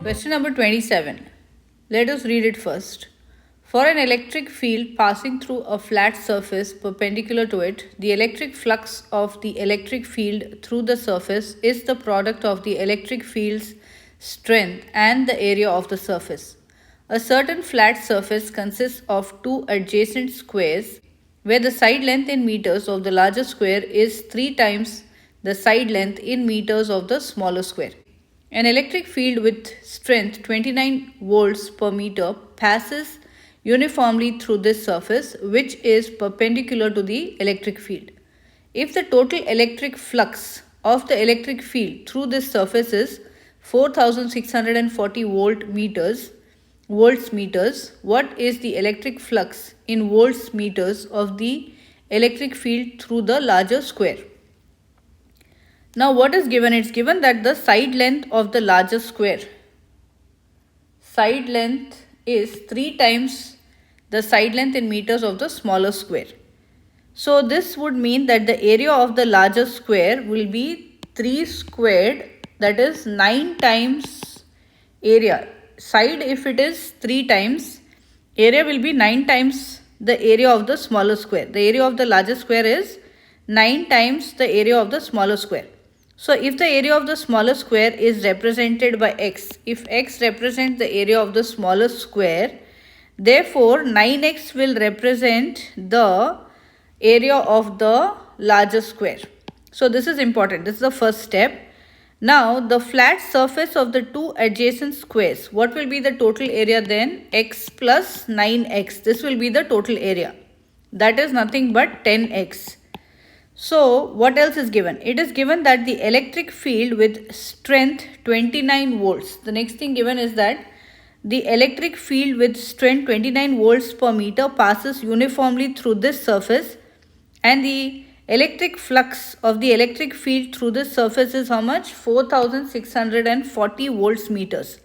Question number 27. Let us read it first. For an electric field passing through a flat surface perpendicular to it, the electric flux of the electric field through the surface is the product of the electric field's strength and the area of the surface. A certain flat surface consists of two adjacent squares where the side length in meters of the larger square is 3 times the side length in meters of the smaller square. An electric field with strength 29 volts per meter passes uniformly through this surface, which is perpendicular to the electric field. If the total electric flux of the electric field through this surface is 4640 volts meters, what is the electric flux in volts meters of the electric field through the larger square? Now what is given? It's given that the side length of the larger square, side length is 3 times the side length in meters of the smaller square. So this would mean that the area of the larger square will be 3 squared, that is 9 times area. Side, if it is 3 times, area will be 9 times the area of the smaller square. The area of the larger square is 9 times the area of the smaller square. So if the area of the smaller square is represented by x, if x represents the area of the smaller square, therefore 9x will represent the area of the larger square. So this is important. This is the first step. Now the flat surface of the two adjacent squares, what will be the total area then? X plus 9x. This will be the total area. That is nothing but 10x. So what else is given? It is given that the electric field with strength 29 volts. The next thing given is that the electric field with strength 29 volts per meter passes uniformly through this surface, and the electric flux of the electric field through this surface is how much? 4640 volts meters.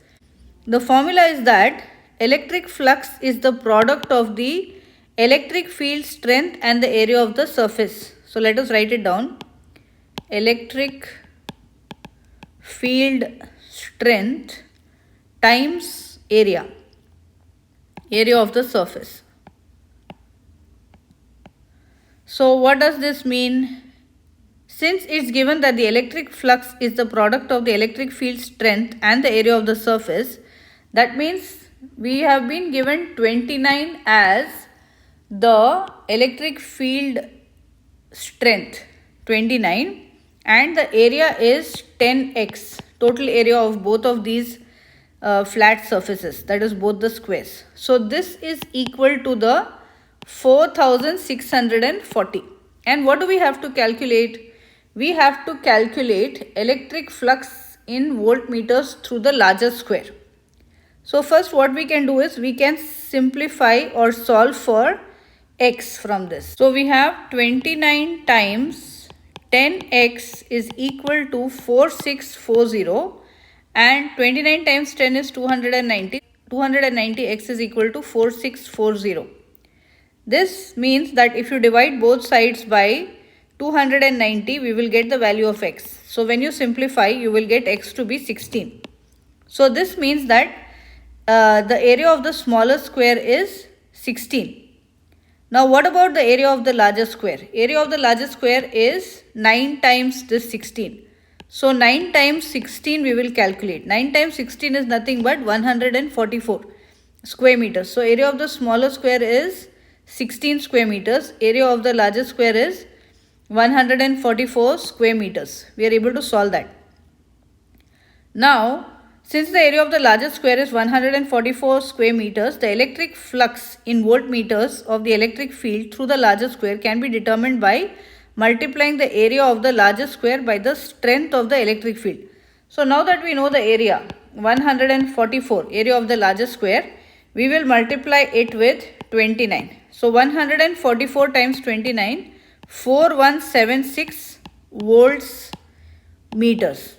The formula is that electric flux is the product of the electric field strength and the area of the surface. So let us write it down. Electric field strength times area of the surface. So what does this mean? Since it's given that the electric flux is the product of the electric field strength and the area of the surface, that means we have been given 29 as the electric field strength 29 and the area is 10x, total area of both of these flat surfaces, that is both the squares. So this is equal to the 4640. And what do we have to calculate? We have to calculate electric flux in voltmeters through the larger square. So first what we can do is we can simplify or solve for x from this. So we have 29 times 10x is equal to 4640, and 29 times 10 is 290. 290x is equal to 4640. This means that if you divide both sides by 290, we will get the value of x. So when you simplify, you will get x to be 16. So this means that the area of the smaller square is 16. Now what about the area of the larger square? Area of the larger square is 9 times this 16. So 9 times 16 we will calculate. 9 times 16 is nothing but 144 square meters. So area of the smaller square is 16 square meters. Area of the larger square is 144 square meters. We are able to solve that. Now, since the area of the larger square is 144 square meters, the electric flux in voltmeters of the electric field through the larger square can be determined by multiplying the area of the larger square by the strength of the electric field. So now that we know the area, 144, area of the larger square, we will multiply it with 29. So 144 times 29, 4176 volts meters.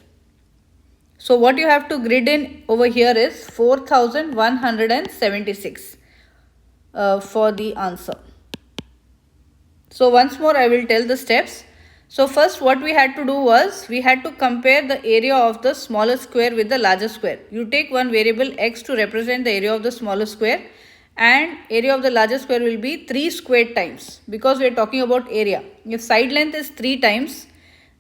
So what you have to grid in over here is 4176 for the answer. So once more I will tell the steps. So first what we had to do was, we had to compare the area of the smaller square with the larger square. You take one variable x to represent the area of the smaller square, and area of the larger square will be 3 squared times, because we are talking about area. If side length is 3 times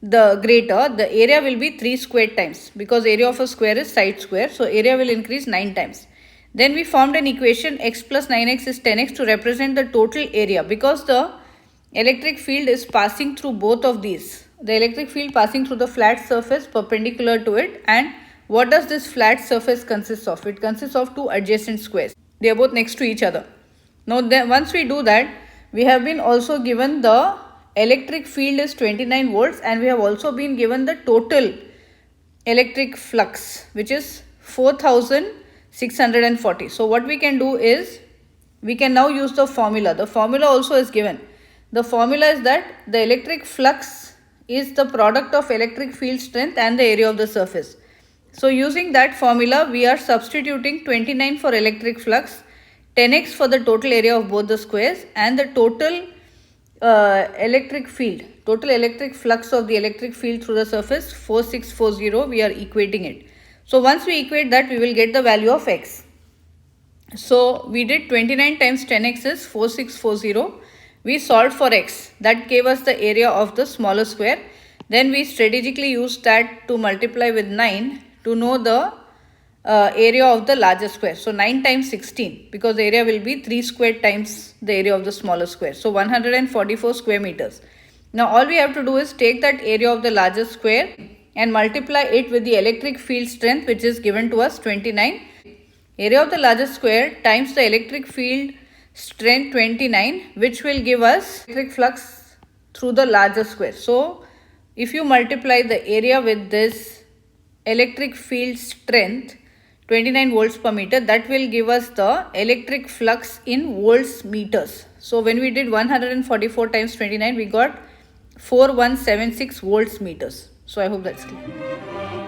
the greater, the area will be 3 squared times, because area of a square is side square, so area will increase 9 times. Then we formed an equation, x plus 9x is 10x, to represent the total area, because the electric field is passing through both of these. The electric field passing through the flat surface perpendicular to it. And what does this flat surface consist of? It consists of two adjacent squares. They are both next to each other. Now then, once we do that, we have been also given the electric field is 29 volts, and we have also been given the total electric flux, which is 4640. So what we can do is, we can now use the formula. The formula also is given. The formula is that the electric flux is the product of electric field strength and the area of the surface. So using that formula, we are substituting 29 for electric flux, 10x for the total area of both the squares, and the total electric field, total electric flux of the electric field through the surface, 4640, we are equating it. So once we equate that, we will get the value of x. So we did 29 times 10x is 4640. We solved for x. That gave us the area of the smaller square. Then we strategically used that to multiply with 9 to know the area of the larger square. So 9 times 16, because the area will be 3 squared times the area of the smaller square. So 144 square meters. Now all we have to do is take that area of the larger square and multiply it with the electric field strength, which is given to us 29. Area of the larger square times the electric field strength 29, which will give us electric flux through the larger square. So if you multiply the area with this electric field strength 29 volts per meter, that will give us the electric flux in volts meters. So when we did 144 times 29, we got 4176 volts meters. So I hope that's clear.